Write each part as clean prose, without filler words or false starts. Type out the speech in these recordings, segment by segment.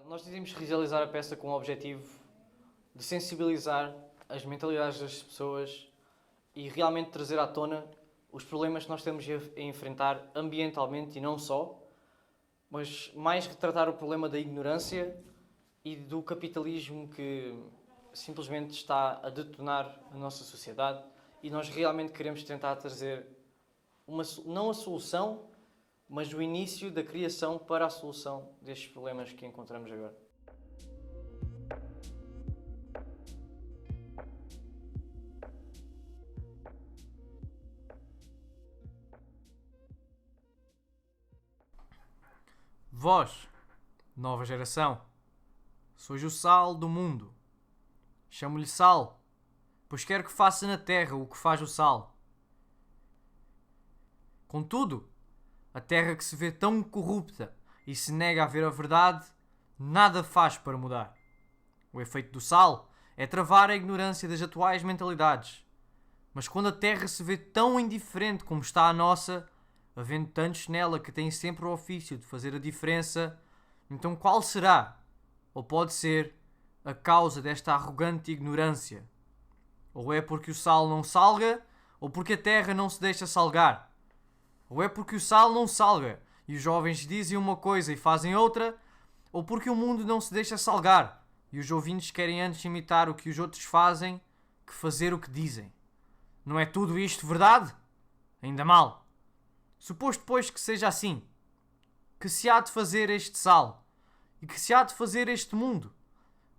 Nós decidimos realizar a peça com o objetivo de sensibilizar as mentalidades das pessoas e realmente trazer à tona os problemas que nós temos a enfrentar ambientalmente e não só, mas mais retratar o problema da ignorância e do capitalismo que simplesmente está a detonar a nossa sociedade, e nós realmente queremos tentar trazer não a solução, mas o início da criação para a solução destes problemas que encontramos agora. Vós, nova geração, sois o sal do mundo. Chamo-lhe sal, pois quero que faça na terra o que faz o sal. Contudo, a terra que se vê tão corrupta e se nega a ver a verdade, nada faz para mudar. O efeito do sal é travar a ignorância das atuais mentalidades. Mas quando a terra se vê tão indiferente como está a nossa, havendo tantos nela que têm sempre o ofício de fazer a diferença, então qual será, ou pode ser, a causa desta arrogante ignorância? Ou é porque o sal não salga, ou porque a terra não se deixa salgar? Ou é porque o sal não salga e os jovens dizem uma coisa e fazem outra, ou porque o mundo não se deixa salgar e os ouvintes querem antes imitar o que os outros fazem que fazer o que dizem? Não é tudo isto verdade? Ainda mal. Suposto, pois, que seja assim, que se há de fazer este sal, e que se há de fazer este mundo,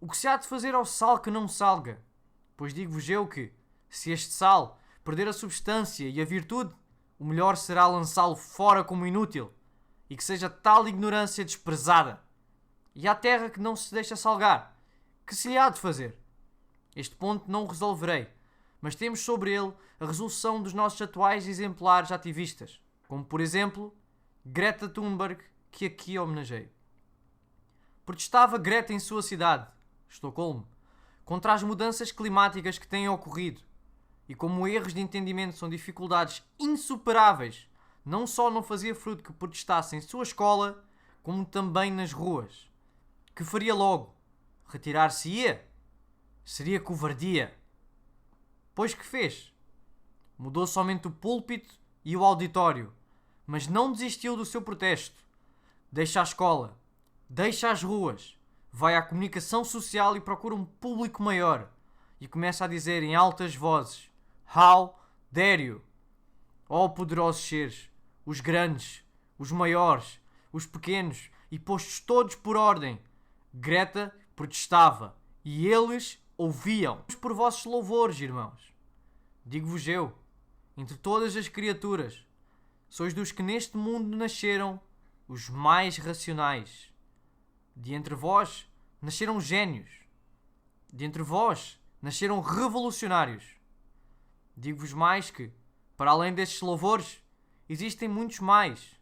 o que se há de fazer ao sal que não salga? Pois digo-vos eu que, se este sal perder a substância e a virtude, o melhor será lançá-lo fora como inútil, e que seja tal ignorância desprezada. E à terra que não se deixa salgar, que se lhe há de fazer? Este ponto não o resolverei, mas temos sobre ele a resolução dos nossos atuais exemplares ativistas, como por exemplo Greta Thunberg, que aqui homenageei. Protestava Greta em sua cidade, Estocolmo, contra as mudanças climáticas que têm ocorrido, e como erros de entendimento são dificuldades insuperáveis, não só não fazia fruto que protestasse em sua escola, como também nas ruas. Que faria logo? Retirar-se-ia? Seria covardia. Pois que fez? Mudou somente o púlpito e o auditório, mas não desistiu do seu protesto. Deixa a escola, deixa as ruas, vai à comunicação social e procura um público maior, e começa a dizer em altas vozes: How dare you? Ó poderosos seres, os grandes, os maiores, os pequenos, e postos todos por ordem, Greta protestava, e eles ouviam. Por vossos louvores, irmãos. Digo-vos eu, entre todas as criaturas, sois dos que neste mundo nasceram os mais racionais. De entre vós nasceram gênios. De entre vós nasceram revolucionários. Digo-vos mais que, para além destes louvores, existem muitos mais,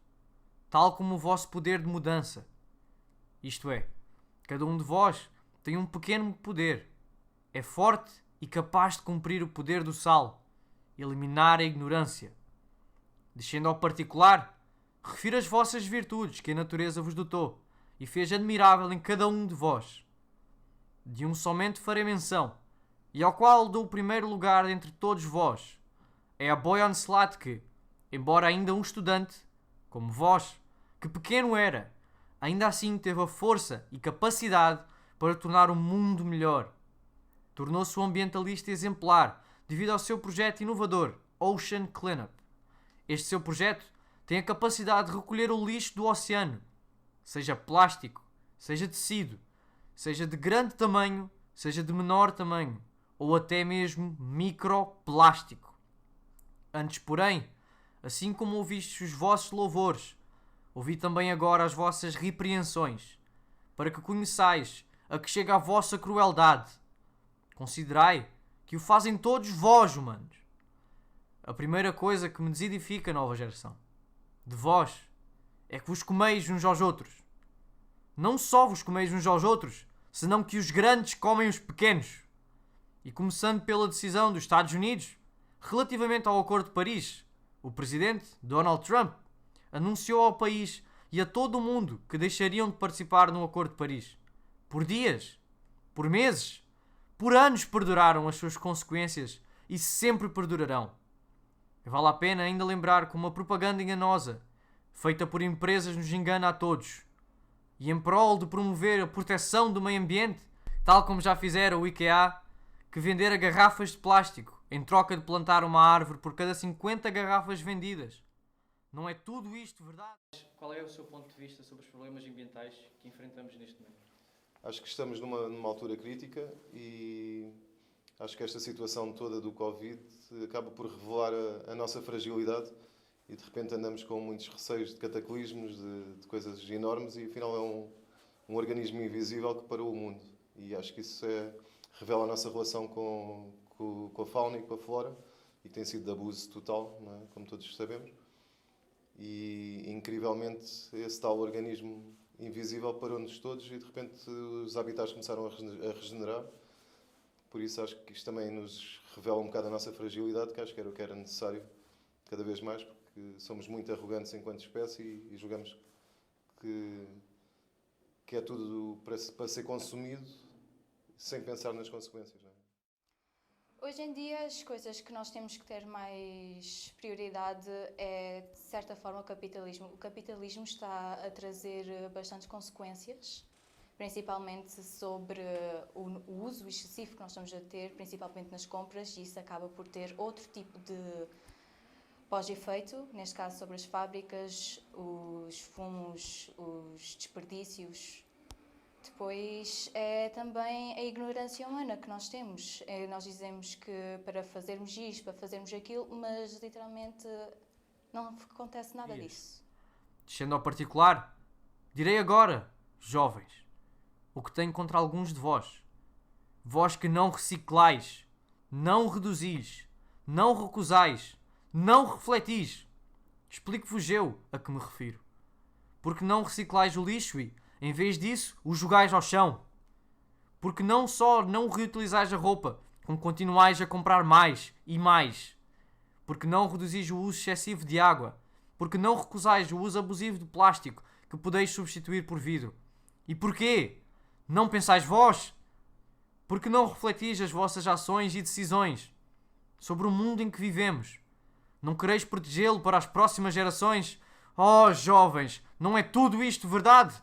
tal como o vosso poder de mudança. Isto é, cada um de vós tem um pequeno poder. É forte e capaz de cumprir o poder do sal, eliminar a ignorância. Descendo ao particular, refiro as vossas virtudes que a natureza vos dotou e fez admirável em cada um de vós. De um somente farei menção, e ao qual dou o primeiro lugar entre todos vós. É a Boyan Slat que, embora ainda um estudante, como vós, que pequeno era, ainda assim teve a força e capacidade para tornar o mundo melhor. Tornou-se um ambientalista exemplar devido ao seu projeto inovador, Ocean Cleanup. Este seu projeto tem a capacidade de recolher o lixo do oceano, seja plástico, seja tecido, seja de grande tamanho, seja de menor tamanho, ou até mesmo microplástico. Antes, porém, assim como ouvistes os vossos louvores, ouvi também agora as vossas repreensões, para que conheçais a que chega a vossa crueldade. Considerai que o fazem todos vós, humanos. A primeira coisa que me desedifica, nova geração, de vós, é que vos comeis uns aos outros. Não só vos comeis uns aos outros, senão que os grandes comem os pequenos. E começando pela decisão dos Estados Unidos, relativamente ao Acordo de Paris, o presidente, Donald Trump, anunciou ao país e a todo o mundo que deixariam de participar no Acordo de Paris. por dias, por meses, por anos perduraram as suas consequências e sempre perdurarão. Vale a pena ainda lembrar que uma propaganda enganosa, feita por empresas, nos engana a todos. E em prol de promover a proteção do meio ambiente, tal como já fizeram o IKEA, que vendera garrafas de plástico em troca de plantar uma árvore por cada 50 garrafas vendidas. Não é tudo isto verdade? Qual é o seu ponto de vista sobre os problemas ambientais que enfrentamos neste momento? Acho que estamos numa altura crítica e acho que esta situação toda do Covid acaba por revelar a nossa fragilidade e de repente andamos com muitos receios de cataclismos, de coisas enormes e afinal é um organismo invisível que parou o mundo. E acho que isso revela a nossa relação com a fauna e com a flora e tem sido de abuso total, não é? Como todos sabemos. E incrivelmente esse tal organismo invisível parou-nos todos e de repente os habitats começaram a regenerar. Por isso acho que isto também nos revela um bocado a nossa fragilidade, que acho que era o que era necessário cada vez mais, porque somos muito arrogantes enquanto espécie e julgamos que é tudo para ser consumido sem pensar nas consequências. Não é? Hoje em dia, as coisas que nós temos que ter mais prioridade é, de certa forma, o capitalismo. O capitalismo está a trazer bastantes consequências, principalmente sobre o uso excessivo que nós estamos a ter, principalmente nas compras, e isso acaba por ter outro tipo de pós-efeito, neste caso sobre as fábricas, os fumos, os desperdícios. Depois é também a ignorância humana que nós temos. Nós dizemos que para fazermos isto, para fazermos aquilo, mas literalmente não acontece nada disso. Descendo ao particular, direi agora, jovens, o que tenho contra alguns de vós. Vós que não reciclais, não reduzis, não recusais, não refletis. Explico-vos eu a que me refiro. Porque não reciclais o lixo e, em vez disso, o jogais ao chão. Porque não só não reutilizais a roupa, como continuais a comprar mais e mais. Porque não reduzis o uso excessivo de água. Porque não recusais o uso abusivo de plástico, que podeis substituir por vidro. E porquê? Não pensais vós? Porque não refletis as vossas ações e decisões sobre o mundo em que vivemos? Não quereis protegê-lo para as próximas gerações? Oh, jovens, não é tudo isto verdade?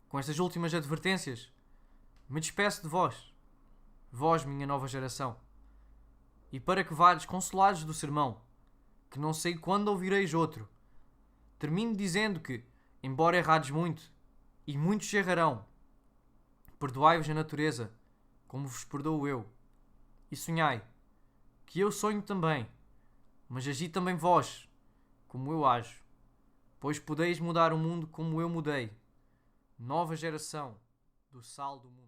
Com estas últimas advertências, me despeço de vós, minha nova geração, e para que vades consolados do sermão, que não sei quando ouvireis outro, termino dizendo que, embora errades muito, e muitos errarão, perdoai-vos a natureza, como vos perdoo eu, e sonhai, que eu sonho também, mas agi também vós, como eu ajo, pois podeis mudar o mundo como eu mudei. Nova geração do sal do mundo.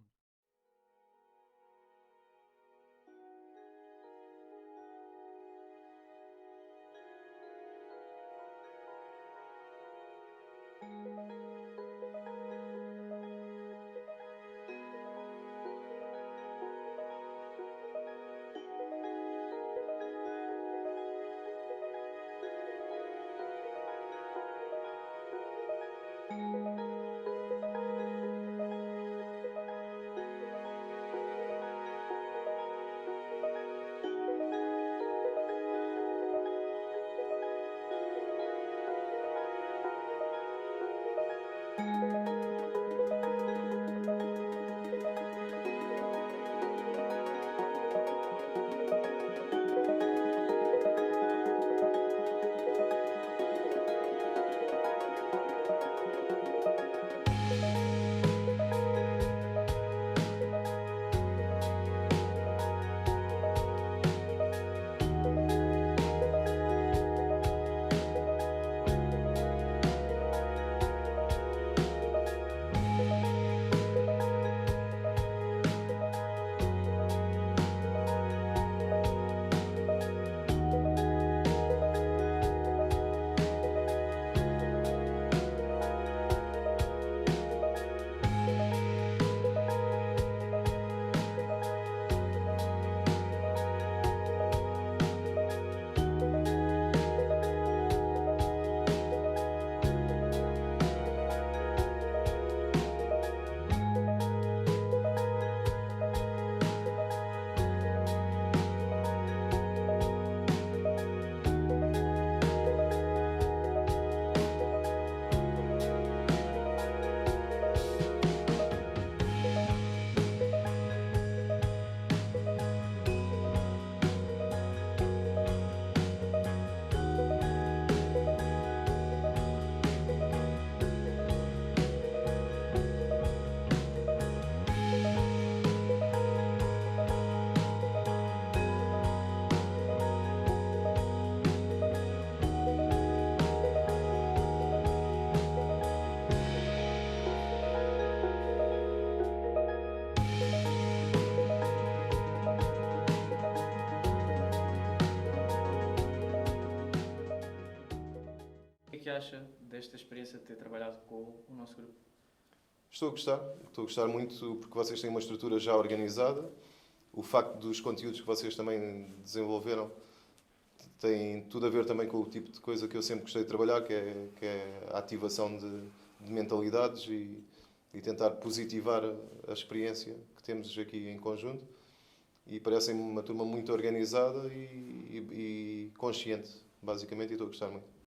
que acha desta experiência de ter trabalhado com o nosso grupo? Estou a gostar muito porque vocês têm uma estrutura já organizada. O facto dos conteúdos que vocês também desenvolveram tem tudo a ver também com o tipo de coisa que eu sempre gostei de trabalhar, que é a ativação de mentalidades e tentar positivar a experiência que temos aqui em conjunto. E parecem-me uma turma muito organizada e consciente, basicamente, e estou a gostar muito.